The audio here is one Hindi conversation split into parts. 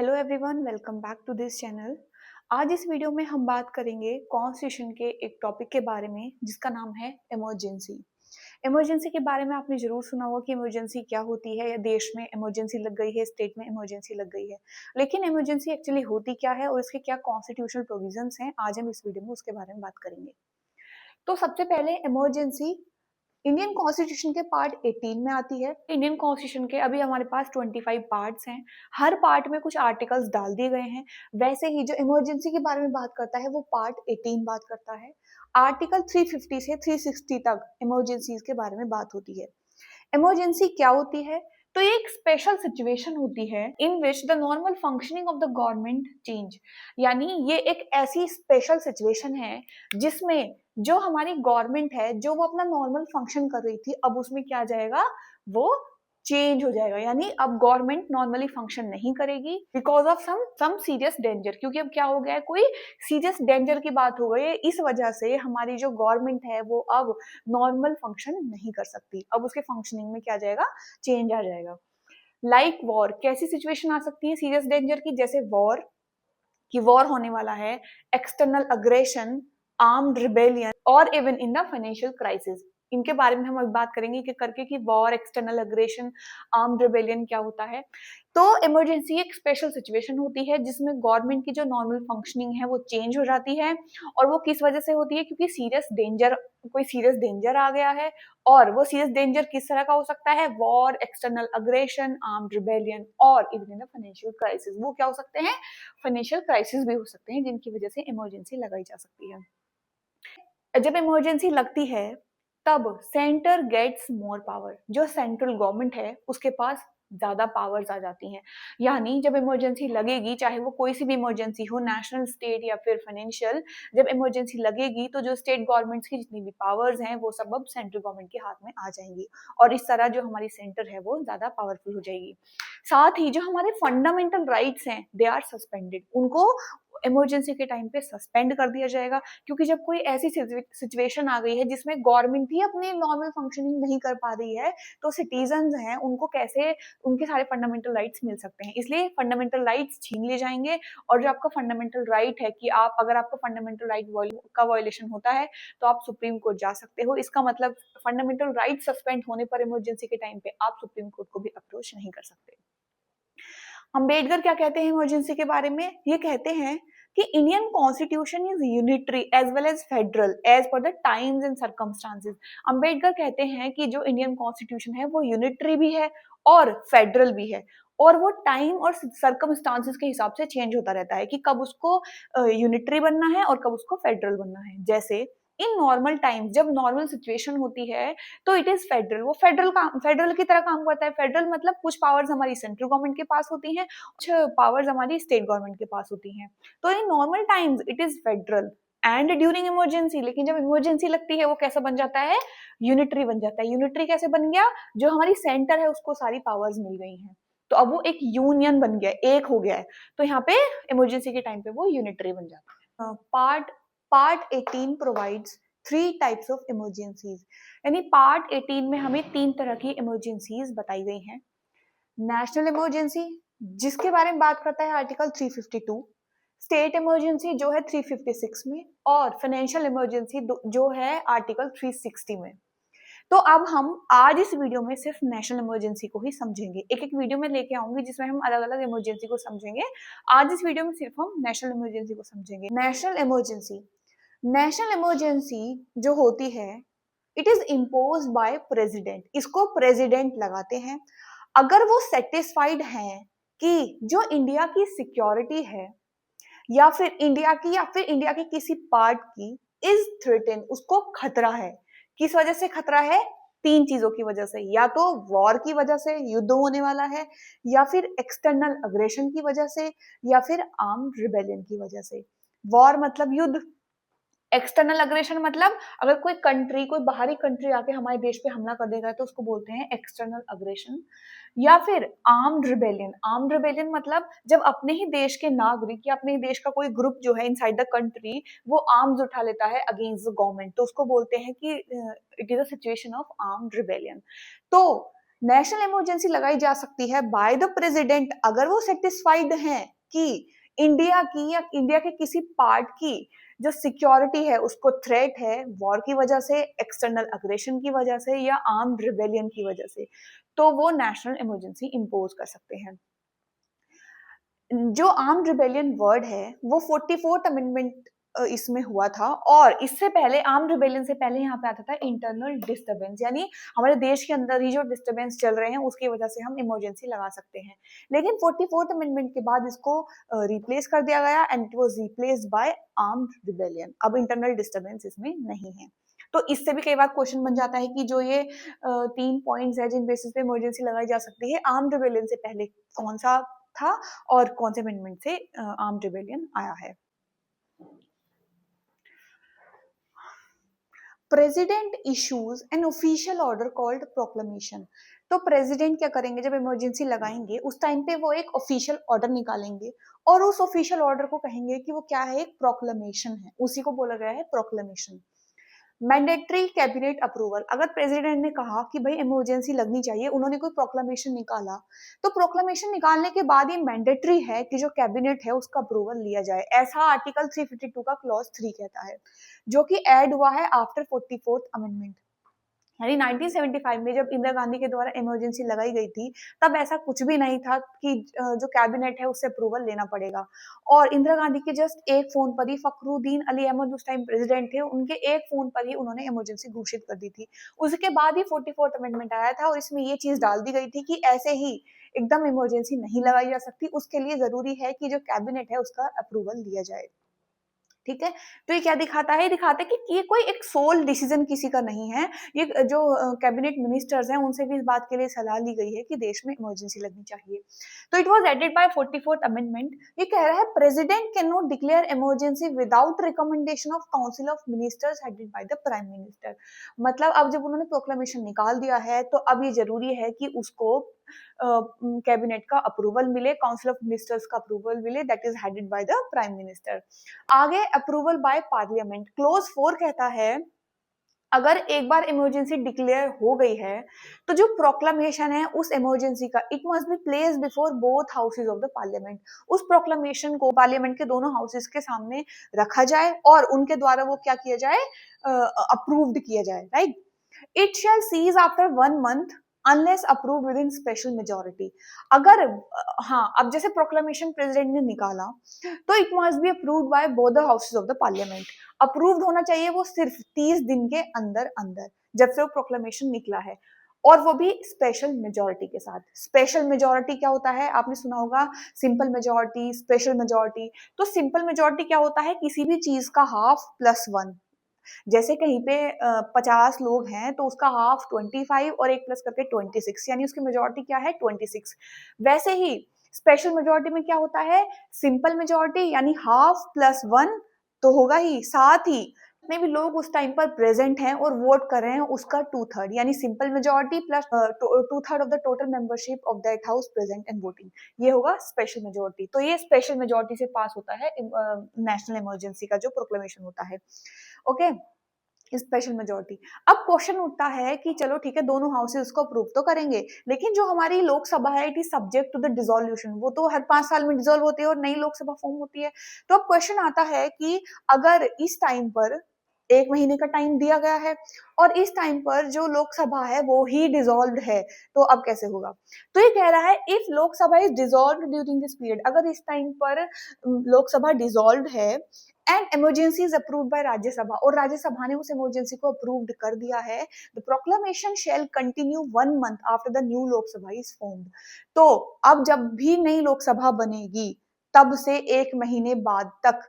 Hello everyone, welcome back to this channel. आज इस वीडियो में हम बात करेंगे कॉन्स्टिट्यूशन के एक टॉपिक के बारे में जिसका नाम है इमरजेंसी। इमरजेंसी के बारे में आपने जरूर सुना होगा कि इमरजेंसी क्या होती है, या देश में इमरजेंसी लग गई है, स्टेट में इमरजेंसी लग गई है। लेकिन इमरजेंसी एक्चुअली होती क्या है और इसके क्या कॉन्स्टिट्यूशनल प्रोविजंस हैं, आज हम इस वीडियो में उसके बारे में बात करेंगे। तो सबसे पहले इमरजेंसी इंडियन कॉन्स्टिट्यूशन के पार्ट 18 में आती है। इंडियन कॉन्स्टिट्यूशन के अभी हमारे पास 25 पार्ट्स हैं। हर पार्ट में कुछ आर्टिकल्स डाल दिए गए हैं। वैसे ही जो इमरजेंसी के बारे में बात करता है वो पार्ट 18 बात करता है। आर्टिकल 350 से 360 तक इमरजेंसीज के बारे में बात होती है। इमरजेंसी क्या होती है? तो ये एक स्पेशल सिचुएशन होती है in which the normal functioning of the government change. यानी ये एक ऐसी स्पेशल सिचुएशन है जिसमें जो हमारी गवर्नमेंट है, जो वो अपना नॉर्मल फंक्शन कर रही थी, अब उसमें क्या जाएगा, वो चेंज हो जाएगा। यानी अब गवर्नमेंट नॉर्मली फंक्शन नहीं करेगी because of some serious danger. क्योंकि अब क्या हो गया है, कोई सीरियस डेंजर की बात हो गई है, इस वजह से हमारी जो गवर्नमेंट है वो अब नॉर्मल फंक्शन नहीं कर सकती। अब उसके फंक्शनिंग में क्या जाएगा, चेंज आ जाएगा। लाइक वॉर, कैसी सिचुएशन आ सकती है सीरियस डेंजर की? जैसे वॉर, कि वॉर होने वाला है, एक्सटर्नल अग्रेशन, आर्म्ड रिबेलियन और even in the financial crisis. इनके बारे में हम अभी बात करेंगे कि करके कि war, external aggression, armed rebellion क्या होता है। तो इमरजेंसी एक स्पेशल सिचुएशन होती है जिसमें गवर्नमेंट की जो नॉर्मल फंक्शनिंग है वो चेंज हो जाती है। और वो किस वजह से होती है? क्योंकि सीरियस डेंजर, कोई सीरियस डेंजर आ गया है। और वो सीरियस डेंजर किस तरह का हो सकता है? War, external aggression, armed rebellion और even in the financial crisis. वो क्या हो सकते हैं? फाइनेंशियल क्राइसिस भी हो सकते हैं जिनकी वजह से इमरजेंसी लगाई जा सकती है। जब इमरजेंसी लगती है तब सेंटर गेट्स मोर पावर। जो सेंट्रल गवर्नमेंट है उसके पास ज्यादा पावर्स आ जाती हैं। यानी जब इमरजेंसी लगेगी, चाहे वो कोई सी भी इमरजेंसी हो, नेशनल, स्टेट या फिर फाइनेंशियल, जब इमरजेंसी लगेगी तो जो स्टेट गवर्नमेंट्स की जितनी भी पावर्स हैं वो सब अब सेंट्रल गवर्नमेंट के हाथ में आ जाएंगी। और इस तरह जो हमारी सेंटर है वो ज्यादा पावरफुल हो जाएगी। साथ ही जो हमारे फंडामेंटल राइट्स हैं दे आर सस्पेंडेड, उनको इमरजेंसी के टाइम पे सस्पेंड कर दिया जाएगा। क्योंकि जब कोई ऐसी सिचुएशन आ गई है जिसमें गवर्नमेंट ही अपनी नॉर्मल फंक्शनिंग नहीं कर पा रही है, तो सिटीजन्स हैं उनको कैसे उनके सारे फंडामेंटल राइट्स मिल सकते हैं? इसलिए फंडामेंटल राइट्स छीन लिए जाएंगे। और जो आपका फंडामेंटल राइट है कि आप, अगर आपका फंडामेंटल राइट का वायोलेशन होता है तो आप सुप्रीम कोर्ट जा सकते हो। इसका मतलब फंडामेंटल राइट सस्पेंड होने पर इमरजेंसी के टाइम पे आप सुप्रीम कोर्ट को भी अप्रोच नहीं कर सकते। अंबेडकर क्या कहते हैं इमरजेंसी के बारे में? ये कहते हैं कि Indian constitution is unitary as well as federal as per the times and circumstances. Ambedkar कहते हैं कि जो इंडियन कॉन्स्टिट्यूशन है वो यूनिटरी भी है और फेडरल भी है। और वो टाइम और सर्कमस्टांसेस के हिसाब से चेंज होता रहता है कि कब उसको यूनिटरी बनना है और कब उसको फेडरल बनना है। जैसे इन नॉर्मल टाइम्स, जब नॉर्मल सिचुएशन होती है तो इट इज फेडरल, वो फेडरल की तरह काम करता है। फेडरल मतलब कुछ पावर्स हमारी सेंट्रल गवर्नमेंट के पास होती हैं, कुछ पावर्स हमारी स्टेट गवर्नमेंट के पास होती हैं। तो in normal times it is federal and during emergency, लेकिन जब इमरजेंसी लगती है वो कैसा बन जाता है? यूनिटरी बन जाता है। यूनिटरी कैसे बन गया? जो हमारी सेंटर है उसको सारी पावर्स मिल गई हैं, तो अब वो एक यूनियन बन गया, एक हो गया है। तो यहाँ पे इमरजेंसी के टाइम पे वो यूनिटरी बन जाता है। Part 18 provides three types of emergencies. यानी पार्ट 18 में हमें तीन तरह की इमरजेंसीज बताई गई हैं। नेशनल इमरजेंसी, जिसके बारे में बात करता है आर्टिकल 352, स्टेट इमरजेंसी जो है 356 में, और फाइनेंशियल इमरजेंसी जो है आर्टिकल 360 में। तो अब हम आज इस वीडियो में सिर्फ नेशनल इमरजेंसी को ही समझेंगे। एक एक वीडियो में लेके आऊंगी जिसमें हम अलग अलग इमरजेंसी को समझेंगे। आज इस वीडियो में सिर्फ हम नेशनल इमरजेंसी को समझेंगे। नेशनल इमरजेंसी जो होती है, it is impose by president. इसको प्रेसिडेंट लगाते हैं। अगर वो सेटिस्फाइड हैं कि जो इंडिया की सिक्योरिटी है या फिर इंडिया की किसी पार्ट की इज थ्रेटेन, उसको खतरा है। किस वजह से खतरा है? तीन चीजों की वजह से। या तो वॉर की वजह से, युद्ध होने वाला है, या फिर एक्सटर्नल अग्रेशन की वजह से, या फिर आर्म्ड रिबेलियन की वजह से। वॉर मतलब युद्ध, एक्सटर्नल अग्रेशन मतलब अगर कोई कंट्री, कोई बाहरी कंट्री आके हमारे देश पे हमला कर देगा तो उसको बोलते हैं एक्सटर्नल अग्रेशन। या फिर आर्म्ड रिबेलियन मतलब जब अपने ही देश के नागरिक या अपने ही देश का कोई ग्रुप जो है इनसाइड द कंट्री वो आर्म्स उठा लेता है अगेंस्ट द गवर्नमेंट, तो उसको बोलते हैं कि it is a situation of armed rebellion. तो नेशनल इमरजेंसी लगाई जा सकती है बाय द प्रेसिडेंट अगर वो सेटिस्फाइड हैं कि इंडिया की या इंडिया के किसी पार्ट की जो सिक्योरिटी है उसको थ्रेट है वॉर की वजह से, एक्सटर्नल अग्रेशन की वजह से या आर्म्ड रिबेलियन की वजह से, तो वो नेशनल इमरजेंसी इम्पोज कर सकते हैं। जो आर्म्ड रिबेलियन वर्ड है वो 44th अमेंडमेंट इसमें हुआ था, और इससे पहले आर्म्ड रिबेलियन से पहले यहाँ पे आता था इंटरनल डिस्टर्बेंस, यानी हमारे देश के अंदर ही जो डिस्टर्बेंस चल रहे हैं उसकी वजह से हम इमरजेंसी लगा सकते हैं। लेकिन 44th अमेंडमेंट के बाद इसको रिप्लेस कर दिया गया and it was replaced by armed rebellion. अब इंटरनल डिस्टर्बेंस इसमें नहीं है। तो इससे भी कई बार क्वेश्चन बन जाता है कि जो ये 3 पॉइंट्स है जिन बेसिस पे इमरजेंसी लगाई जा सकती है, आर्म्ड रिबेलियन से पहले कौन सा था और कौन से अमेंडमेंट से आर्म्ड रिबेलियन आया है। President issues an official order called proclamation. तो प्रेसिडेंट क्या करेंगे, जब इमरजेंसी लगाएंगे उस टाइम पे वो एक ऑफिशियल ऑर्डर निकालेंगे और उस ऑफिशियल ऑर्डर को कहेंगे कि वो क्या है, एक प्रोक्लेमेशन है, उसी को बोला गया है प्रोक्लेमेशन। मैंडेटरी कैबिनेट अप्रूवल, अगर प्रेसिडेंट ने कहा कि भाई इमरजेंसी लगनी चाहिए, उन्होंने कोई प्रोक्लेमेशन निकाला, तो प्रोक्लेमेशन निकालने के बाद ये मैंडेटरी है कि जो कैबिनेट है उसका अप्रूवल लिया जाए। ऐसा आर्टिकल 352 का क्लॉज 3 कहता है, जो कि ऐड हुआ है आफ्टर 44th अमेंडमेंट। यानी 1975 में जब इंदिरा गांधी के द्वारा इमरजेंसी लगाई गई थी, तब ऐसा कुछ भी नहीं था कि जो कैबिनेट है उससे अप्रूवल लेना पड़ेगा। और इंदिरा गांधी के जस्ट एक फोन पर ही, फखरुद्दीन अली अहमद उस टाइम प्रेसिडेंट थे, उनके एक फोन पर ही उन्होंने इमरजेंसी घोषित कर दी थी। उसके बाद ही 44th अमेंडमेंट आया था और इसमें ये चीज डाल दी गई थी कि ऐसे ही एकदम इमरजेंसी नहीं लगाई जा सकती, उसके लिए जरूरी है कि जो कैबिनेट है उसका अप्रूवल लिया जाए। ठीक है, तो ये क्या दिखाता है, दिखाता है कि ये कोई एक सोल डिसीजन किसी का नहीं है। ये जो कैबिनेट मिनिस्टर्स हैं उनसे भी इस बात के लिए सलाह ली गई है कि देश में इमरजेंसी लगनी चाहिए। तो it was added by 44th amendment. ये कह रहा है president can not declare emergency without recommendation of council of ministers headed by the prime minister. मतलब अब जब उन्होंने प्रोक्लेमेशन निकाल दिया है तो अब ये जरूरी है कि उसको कैबिनेट का अप्रूवल मिले, काउंसिल ऑफ मिनिस्टर्स का अप्रूवल मिले, that is headed by the prime minister. आगे अप्रूवल बाय पार्लियामेंट, क्लोज 4 कहता है अगर एक बार इमरजेंसी डिक्लेयर हो गई है तो जो प्रोक्लेमेशन है उस इमरजेंसी का, it must B place before both houses of the parliament. उस प्रोक्लेमेशन को पार्लियामेंट के दोनों हाउसेज के सामने रखा जाए और उनके द्वारा वो क्या किया जाए, अप्रूव्ड किया जाए, right. It shall cease after 1 month unless approve with in special majority. अगर हाँ, अब जैसे प्रोक्लेमेशन प्रेसिडेंट ने निकाला तो it must be approved by both the houses of the parliament. Approved होना चाहिए वो सिर्फ 30 दिन के अंदर अंदर जब से वो प्रोक्लेमेशन निकला है, और वो भी स्पेशल मेजोरिटी के साथ। स्पेशल मेजोरिटी क्या होता है, आपने सुना होगा सिंपल मेजोरिटी, स्पेशल मेजोरिटी। तो सिंपल मेजोरिटी क्या होता है, किसी भी चीज का हाफ प्लस वन। जैसे कहीं पे 50 लोग हैं तो उसका हाफ 25 और एक प्लस करके 26, यानी उसकी मेजोरिटी क्या है, 26। वैसे ही स्पेशल मेजोरिटी में क्या होता है, सिंपल मेजोरिटी यानी हाफ प्लस वन तो होगा ही, साथ ही जितने भी लोग उस टाइम पर प्रेजेंट हैं और वोट कर रहे हैं उसका 2/3, यानी simple majority plus 2/3 of the total membership of that house present and voting, ये होगा स्पेशल मेजोरिटी। तो ये स्पेशल मेजोरिटी से पास होता है नेशनल इमरजेंसी का जो प्रोक्लेमेशन होता है। Okay, special majority. अब क्वेश्चन उठता है कि चलो ठीक है, दोनों हाउसेस उसको अप्रूव तो करेंगे, लेकिन जो हमारी लोकसभा है it is subject to the dissolution, वो तो हर 5 साल में डिसोल्व होती है और नई लोकसभा फॉर्म होती है। तो अब क्वेश्चन आता है कि अगर इस टाइम पर 1 महीने का टाइम दिया गया है और इस टाइम पर जो लोकसभा है वो ही डिसॉल्व्ड है, तो अब कैसे होगा। तो ये कह रहा है if Lok Sabha is dissolved during this period, अगर इस टाइम पर लोकसभा डिसॉल्व्ड है and emergency is approved by Rajya Sabha, और राज्यसभा ने उस इमरजेंसी को अप्रूव्ड कर दिया है, the proclamation shall continue 1 month after the new Lok Sabha is formed. तो अब जब भी नई लोकसभा बनेगी तब से 1 महीने बाद तक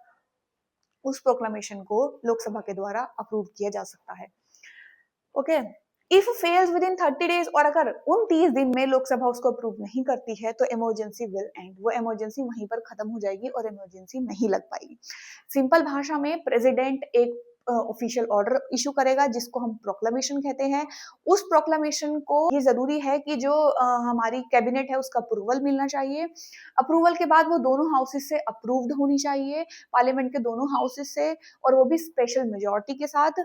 उस प्रोक्लेमेशन को लोकसभा के द्वारा अप्रूव किया जा सकता है। Okay, if fails with in 30 days, और अगर उन 30 दिन में लोकसभा उसको अप्रूव नहीं करती है तो इमरजेंसी विल एंड, वो इमरजेंसी वहीं पर खत्म हो जाएगी और इमरजेंसी नहीं लग पाएगी। सिंपल भाषा में प्रेसिडेंट एक ऑफिशियल ऑर्डर इशू करेगा जिसको हम प्रोक्लेमेशन कहते हैं। उस प्रोक्लेमेशन को ये जरूरी है कि जो हमारी कैबिनेट है उसका अप्रूवल मिलना चाहिए। अप्रूवल के बाद वो दोनों हाउसेस से अप्रूव्ड होनी चाहिए, पार्लियामेंट के दोनों हाउसेस से, और वो भी स्पेशल मेजोरिटी के साथ।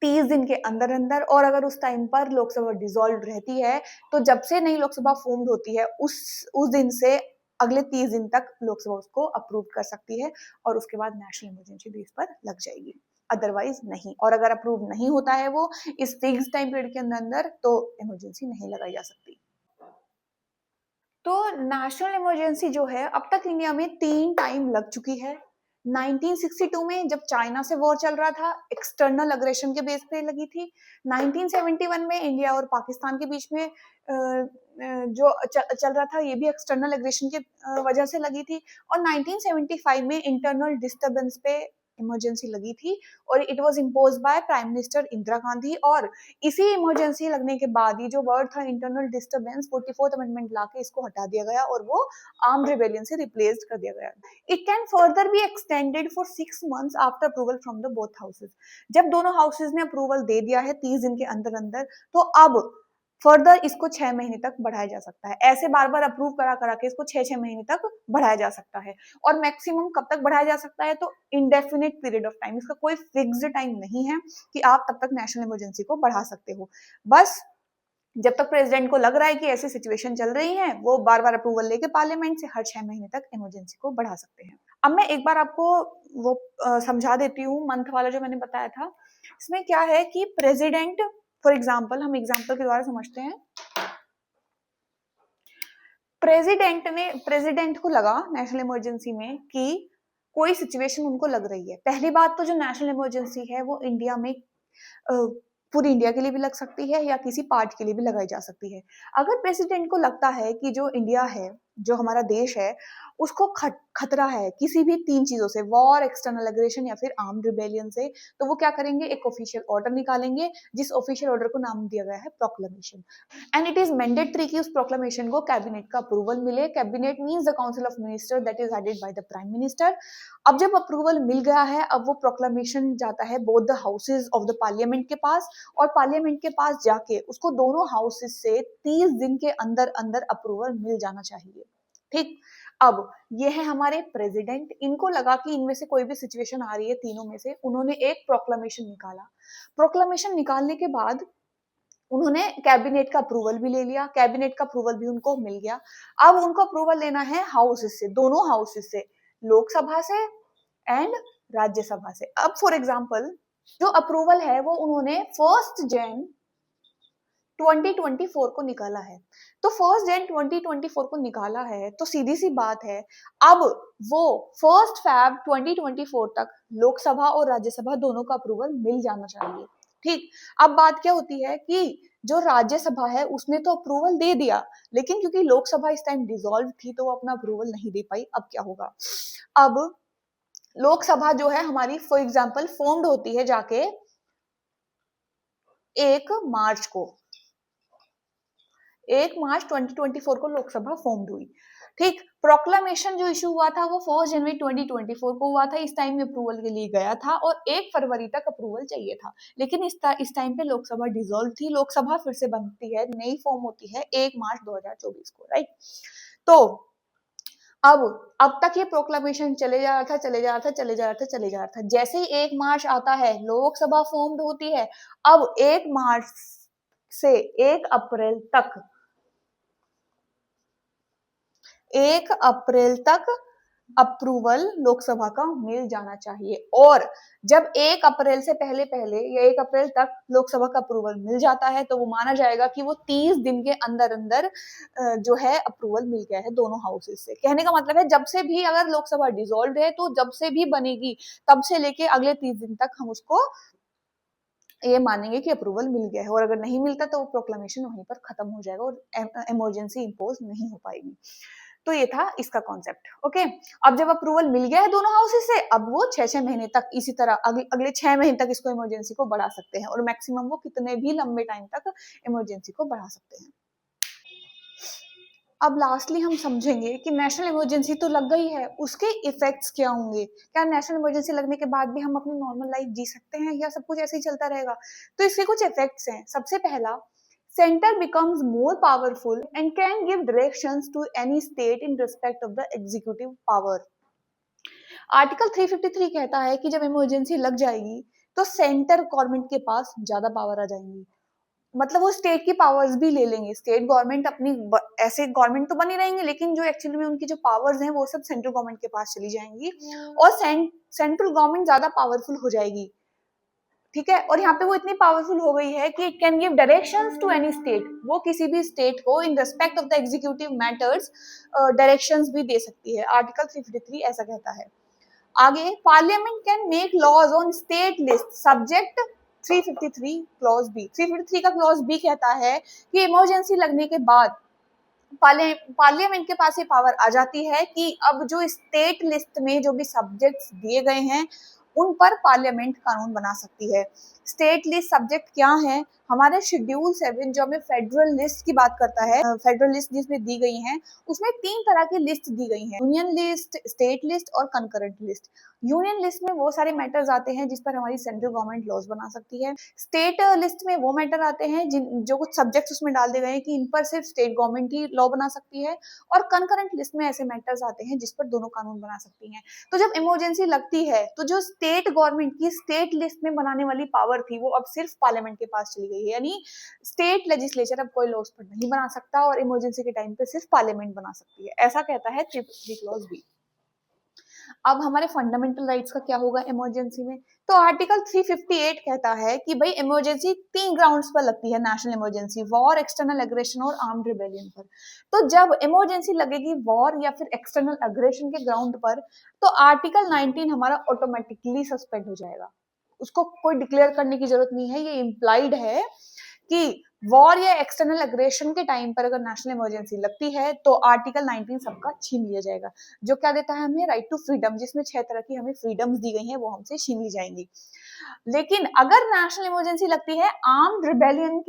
30 दिन के अंदर अंदर, और अगर उस टाइम पर लोकसभा डिसॉल्व रहती है तो जब से नई लोकसभा फॉर्म्ड होती है उस दिन से अगले 30 दिन तक लोकसभा उसको अप्रूव कर सकती है, और उसके बाद नेशनल इमरजेंसी भी इस पर लग जाएगी, अदरवाइज नहीं। और अगर अप्रूव नहीं होता है वो इस फिक्स टाइम पीरियड के अंदर अंदर, तो इमरजेंसी नहीं लगाई जा सकती। तो नेशनल इमरजेंसी जो है अब तक इंडिया में 3 टाइम लग चुकी है। 1962 में जब चाइना से वॉर चल रहा था, एक्सटर्नल अग्रेशन के बेस पे लगी थी। 1971 में इंडिया और पाकिस्तान के बीच में जो चल रहा था, ये भी एक्सटर्नल अग्रेशन के वजह से लगी थी। और 1975 में इंटरनल डिस्टर्बेंस पे इमरजेंसी लगी थी, और it was imposed by prime minister Indira Gandhi. और इसी इमरजेंसी लगने के बाद ये जो वर्ड था इंटरनल डिस्टर्बेंस, 44th अमेंडमेंट लाके इसको हटा दिया गया और वो आर्म्ड रिबेलियन से रिप्लेस्ड कर दिया गया। It can further be extended for 6 months after approval from the both houses. जब दोनों हाउसेज ने अप्रूवल दे दिया है 30 दिन के अंदर अंदर, तो अब फर्दर इसको 6 महीने तक बढ़ाया जा सकता है। ऐसे बार बार अप्रूव करा करा के इसको 6 महीने तक बढ़ाया जा सकता है। और मैक्सिमम कब तक बढ़ाया जा सकता है, तो इंडेफिनिट पीरियड ऑफ टाइम, इसका कोई फिक्स्ड टाइम नहीं है कि आप तब तक नेशनल इमरजेंसी को बढ़ा सकते हो। बस जब तक प्रेसिडेंट को लग रहा है कि ऐसी सिचुएशन चल रही है, वो बार बार अप्रूवल लेके पार्लियामेंट से हर 6 महीने तक इमरजेंसी को बढ़ा सकते हैं। अब मैं एक बार आपको वो समझा देती हूँ, मंथ वाला जो मैंने बताया था। इसमें क्या है कि प्रेसिडेंट, फॉर एग्जाम्पल, हम एग्जाम्पल के द्वारा समझते हैं। प्रेसिडेंट को लगा नेशनल इमरजेंसी में कि कोई सिचुएशन उनको लग रही है। पहली बात तो जो नेशनल इमरजेंसी है वो इंडिया में पूरी इंडिया के लिए भी लग सकती है या किसी पार्ट के लिए भी लगाई जा सकती है। अगर प्रेसिडेंट को लगता है कि जो इंडिया है, जो हमारा देश है, उसको खतरा है किसी भी 3 चीजों से, वॉर, एक्सटर्नल एग्रेशन या फिर आर्म्ड रिबेलियन से, तो वो क्या करेंगे, एक ऑफिशियल ऑर्डर निकालेंगे, जिस ऑफिशियल ऑर्डर को नाम दिया गया है proclamation. And it is mandatory कि उस प्रोक्लेमेशन को कैबिनेट का अप्रूवल मिले। Cabinet means the council of minister that is headed by the prime minister. अब जब अप्रूवल मिल गया है, अब वो प्रोक्लेमेशन जाता है both the houses of the parliament के पास, और पार्लियामेंट के पास जाके उसको दोनों हाउसेज से 30 दिन के अंदर अंदर अप्रूवल मिल जाना चाहिए। ठीक, अब ये है हमारे प्रेसिडेंट। इनको लगा कि इनमें से कोई भी सिचुएशन आ रही है तीनों में से, उन्होंने एक प्रोक्लेमेशन निकाला। प्रोक्लेमेशन निकालने के बाद उन्होंने कैबिनेट का अप्रूवल भी ले लिया, कैबिनेट का अप्रूवल भी उनको मिल गया। अब उनको अप्रूवल लेना है हाउसेस से, दोनों हाउसेस से, लोकसभा से एंड राज्यसभा से। अब फॉर एग्जांपल जो अप्रूवल है वो उन्होंने 1 जन 2024 को निकाला है। तो 1 जन 2024 को निकाला है, तो सीधी सी बात है, अब वो 1 फेब 2024 तक लोकसभा और राज्यसभा दोनों का अप्रूवल मिल जाना चाहिए। ठीक, अब बात क्या होती है कि जो राज्यसभा है उसने तो अप्रूवल दे दिया, लेकिन क्योंकि लोकसभा इस टाइम डिसॉल्व थी तो वो अपना अप्रूवल नहीं दे पाई। अब क्या होगा, अब लोकसभा जो है हमारी फॉर एग्जाम्पल फॉर्म्ड होती है जाके 1 मार्च को, 1 मार्च 2024 को लोकसभा फॉर्म्ड हुई। ठीक, प्रोक्लामेशन जो इशू हुआ था वो 1 जनवरी 2024 को हुआ था। इस टाइम में अप्रूवल के लिए गया था और 1 फरवरी तक अप्रूवल चाहिए था, लेकिन इस टाइम पे लोकसभा डिसॉल्व थी। लोकसभा फिर से बनती है, नई फॉर्म होती है 1 मार्च 2024 को, राइट। तो अब तक ये प्रोक्लामेशन चले जा रहा था, चले जा रहा था, चले जा रहा था, चले जा रहा था। जैसे ही 1 मार्च आता है, लोकसभा फॉर्म्ड होती है। अब 1 मार्च से 1 अप्रैल तक, 1 अप्रैल तक अप्रूवल लोकसभा का मिल जाना चाहिए। और जब 1 अप्रैल से पहले पहले या 1 अप्रैल तक लोकसभा का अप्रूवल मिल जाता है, तो वो माना जाएगा कि वो 30 दिन के अंदर अंदर जो है अप्रूवल मिल गया है दोनों हाउसेज से। कहने का मतलब है जब से भी अगर लोकसभा डिसॉल्व है, तो जब से भी बनेगी तब से लेके अगले 30 दिन तक हम उसको ये मानेंगे कि अप्रूवल मिल गया है। और अगर नहीं मिलता तो वो प्रोक्लेमेशन वहीं पर खत्म हो जाएगा और इमरजेंसी इंपोज नहीं हो पाएगी। तो ये था इसका कॉन्सेप्ट। ओके, अब जब अप्रूवल मिल गया है दोनों हाउसेस से, अब वो 6 महीने तक इसी तरह अगले 6 महीने तक इसको इमरजेंसी को बढ़ा सकते हैं, और मैक्सिमम वो कितने भी लंबे टाइम तक इमरजेंसी को बढ़ा सकते हैं। अब लास्टली हम समझेंगे कि नेशनल इमरजेंसी तो लग गई है, उसके इफेक्ट्स क्या होंगे। क्या नेशनल इमरजेंसी लगने के बाद भी हम अपनी नॉर्मल लाइफ जी सकते हैं, या सब कुछ ऐसे ही चलता रहेगा। तो इसके कुछ इफेक्ट्स हैं। सबसे पहला, centre becomes more powerful and can give directions to any state in respect of the executive power. Article 353 कहता है कि जब इमरजेंसी लग जाएगी तो सेंटर गवर्नमेंट के पास ज्यादा पावर आ जाएंगी, मतलब वो स्टेट की पावर्स भी ले लेंगे। स्टेट गवर्नमेंट अपनी ऐसे गवर्नमेंट तो बनी रहेंगे, लेकिन जो एक्चुअली में उनकी जो पावर्स हैं वो सब सेंट्रल गवर्नमेंट के पास चली जाएंगी और सेंट्रल गवर्नमेंट ज्यादा पावरफुल हो जाएगी। ठीक है, और यहाँ पे वो इतनी पावरफुल हो गई है कि it can give directions to any state, वो किसी भी स्टेट को in respect of the executive matters directions भी दे सकती है। आर्टिकल 353 ऐसा कहता है। आगे, parliament can make laws on state list subject 353 clause B. 353 का क्लॉज बी कहता है कि इमरजेंसी लगने के बाद पार्लियामेंट के पास ये पावर आ जाती है कि अब जो स्टेट लिस्ट में जो भी सब्जेक्ट्स दिए गए हैं उन पर पार्लियामेंट कानून बना सकती है। स्टेट लिस्ट सब्जेक्ट क्या है? हमारे शेड्यूल 7 जो हमें फेडरल लिस्ट की बात करता है, फेडरल लिस्ट जिसमें दी गई है, उसमें 3 तरह की लिस्ट दी गई है, यूनियन लिस्ट, स्टेट लिस्ट और कंकरेंट लिस्ट। यूनियन लिस्ट में वो सारे मैटर्स आते हैं जिस पर हमारी सेंट्रल गवर्नमेंट लॉज बना सकती है। स्टेट लिस्ट में वो मैटर आते हैं जो कुछ सब्जेक्ट्स उसमें डाल दिए गए हैं कि इन पर सिर्फ स्टेट गवर्नमेंट ही लॉ बना सकती है, और कंकरेंट लिस्ट में ऐसे मैटर्स आते हैं जिस पर दोनों कानून बना सकती हैं। तो जब इमरजेंसी लगती है तो जो स्टेट गवर्नमेंट की स्टेट लिस्ट में बनाने वाली पावर थी वो अब सिर्फ पार्लियामेंट के पास चली गई है, यानी स्टेट लेजिस्लेचर अब कोई लॉज पर नहीं बना सकता और इमरजेंसी के टाइम पे सिर्फ पार्लियामेंट बना सकती है। ऐसा कहता है 353 क्लॉज बी। अब हमारे फंडामेंटल राइट्स का क्या होगा इमरजेंसी में? तो आर्टिकल 358 कहता है कि भाई इमरजेंसी 3 ग्राउंड्स पर लगती है, national emergency, war, external aggression और आर्म्ड रिबेलियन पर। तो जब इमरजेंसी लगेगी वॉर या फिर एक्सटर्नल एग्रेशन के ग्राउंड पर, तो आर्टिकल 19 हमारा ऑटोमेटिकली सस्पेंड हो जाएगा, उसको कोई डिक्लेयर करने की जरूरत नहीं है। ये इम्प्लाइड है कि वॉर या एक्सटर्नल एग्रेशन के टाइम पर अगर नेशनल इमरजेंसी लगती है तो आर्टिकल 19 सबका छीन लिया जाएगा, जो क्या देता है हमें? राइट टू फ्रीडम, जिसमें 6 तरह की हमें फ्रीडम्स दी गई हैं वो हमसे छीन ली जाएंगी। लेकिन अगर नेशनल इमरजेंसी लगती है आर्म्ड रिबेलियन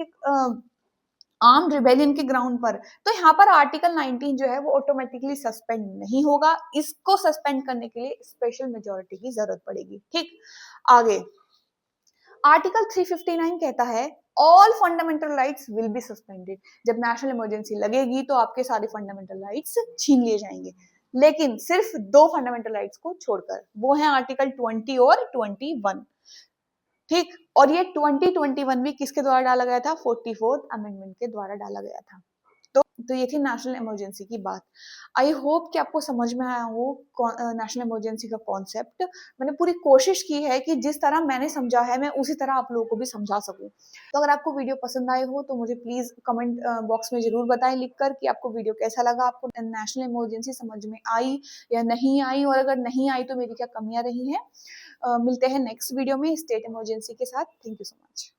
के ग्राउंड पर, तो यहाँ पर आर्टिकल 19 जो है वो ऑटोमेटिकली सस्पेंड नहीं होगा, इसको सस्पेंड करने के लिए स्पेशल मेजोरिटी की जरूरत पड़ेगी। ठीक, आगे आर्टिकल 359 कहता है all fundamental rights will be suspended. जब नेशनल इमरजेंसी लगेगी तो आपके सारे फंडामेंटल राइट्स छीन लिए जाएंगे, लेकिन सिर्फ 2 फंडामेंटल राइट्स को छोड़कर, वो है आर्टिकल 20 और 21। ठीक, और ये 2021 भी किसके द्वारा डाला गया था? 44th अमेंडमेंट के द्वारा डाला गया था। तो ये थी नेशनल इमरजेंसी की बात। आई होप कि आपको समझ में आया हो नेशनल इमरजेंसी का कॉन्सेप्ट। मैंने पूरी कोशिश की है कि जिस तरह मैंने समझा है मैं उसी तरह आप लोगों को भी समझा सकूं। तो अगर आपको वीडियो पसंद आए हो तो मुझे प्लीज कमेंट बॉक्स में जरूर बताएं लिखकर कि आपको वीडियो कैसा लगा, आपको नेशनल इमरजेंसी समझ में आई या नहीं आई, और अगर नहीं आई तो मेरी क्या कमियां रही हैं। मिलते हैं नेक्स्ट वीडियो में स्टेट इमरजेंसी के साथ। Thank you so much.